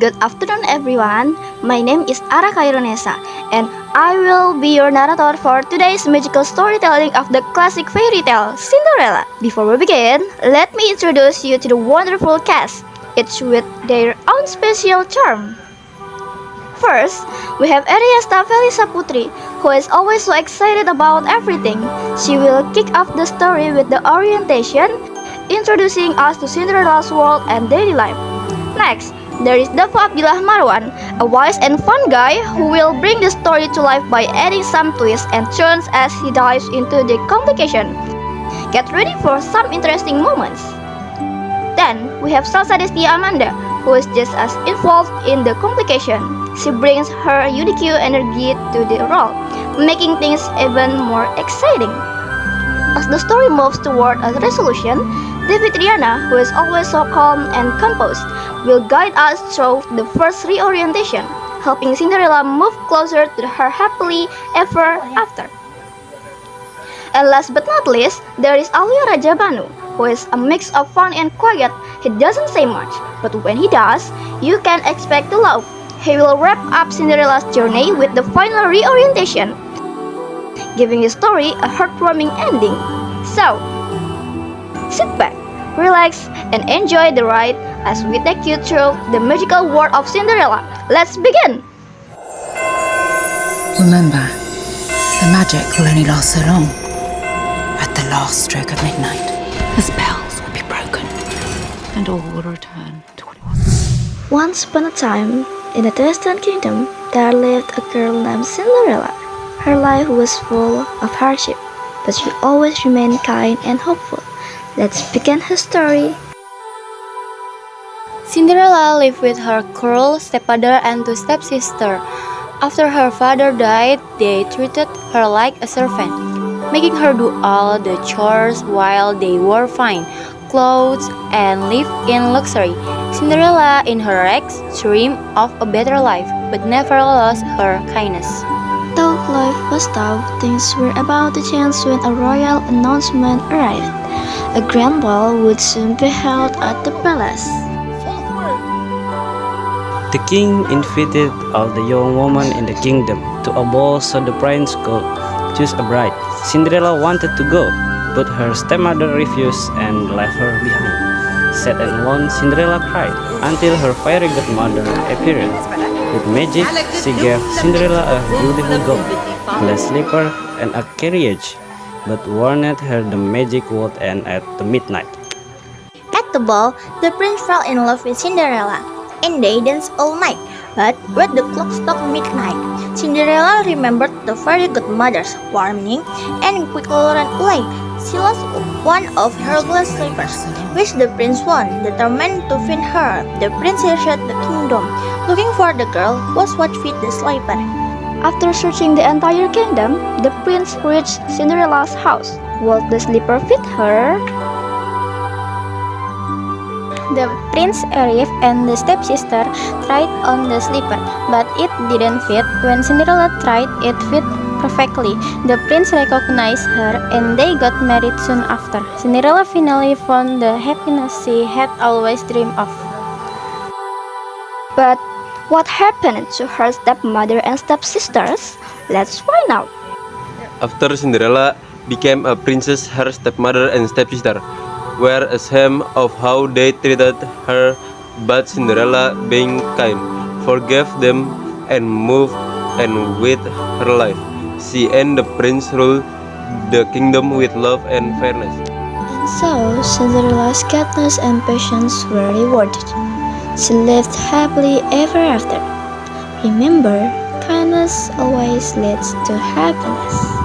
Good afternoon everyone, my name is Ara Kaironesa and I will be your narrator for today's magical storytelling of the classic fairy tale, Cinderella. Before we begin, let me introduce you to the wonderful cast, each with their own special charm. First, we have Ariasta Felisa Putri, who is always so excited about everything. She will kick off the story with the orientation, introducing us to Cinderella's world and daily life. Next, there is Dafu Abdillah Marwan, a wise and fun guy who will bring the story to life by adding some twists and turns as he dives into the complication. Get ready for some interesting moments. Then, we have Salsa Destia Amanda, who is just as involved in the complication. She brings her unique energy to the role, making things even more exciting. As the story moves toward a resolution, Devi Triana, who is always so calm and composed, will guide us through the first reorientation, helping Cinderella move closer to her happily ever after. And last but not least, there is Alio Raja Banu, who is a mix of fun and quiet. He doesn't say much, but when he does, you can expect to laugh. He will wrap up Cinderella's journey with the final reorientation, giving the story a heartwarming ending. So, sit back, relax, and enjoy the ride as we take you through the magical world of Cinderella. Let's begin! Remember, the magic will only last so long. At the last stroke of midnight, the spells will be broken, and all will return to what it was. Once upon a time, in a distant kingdom, there lived a girl named Cinderella. Her life was full of hardship, but she always remained kind and hopeful. Let's begin her story. Cinderella lived with her cruel stepfather and two stepsisters. After her father died, they treated her like a servant, making her do all the chores while they wore fine clothes and lived in luxury. Cinderella, in her rags, dreamed of a better life, but never lost her kindness. Though life was tough, things were about to change when a royal announcement arrived. A grand ball would soon be held at the palace. The king invited all the young women in the kingdom to a ball so the prince could choose a bride. Cinderella wanted to go, but her stepmother refused and left her behind. Sad and alone, Cinderella cried until her fairy godmother appeared. With magic, she gave Cinderella a beautiful gown, glass slipper, and a carriage, but warned her the magic would end at the midnight. At the ball, the prince fell in love with Cinderella, and they danced all night. But when the clock struck midnight, Cinderella remembered the fairy godmother's warning and quickly ran away. She lost one of her glass slippers, which the prince won. Determined to find her, the prince searched the kingdom, looking for the girl whose what fit the slipper. After searching the entire kingdom, the prince reached Cinderella's house. Would the slipper fit her? The prince arrived and the stepsister tried on the slipper, but it didn't fit. When Cinderella tried, it fit perfectly. The prince recognized her and they got married soon after. Cinderella finally found the happiness she had always dreamed of. But what happened to her stepmother and stepsisters? Let's find out. After Cinderella became a princess, her stepmother and stepsister were ashamed of how they treated her, but Cinderella, being kind, forgave them and moved on with her life. She and the prince ruled the kingdom with love and fairness. And so, Cinderella's kindness and patience were rewarded. She lived happily ever after. Remember, kindness always leads to happiness.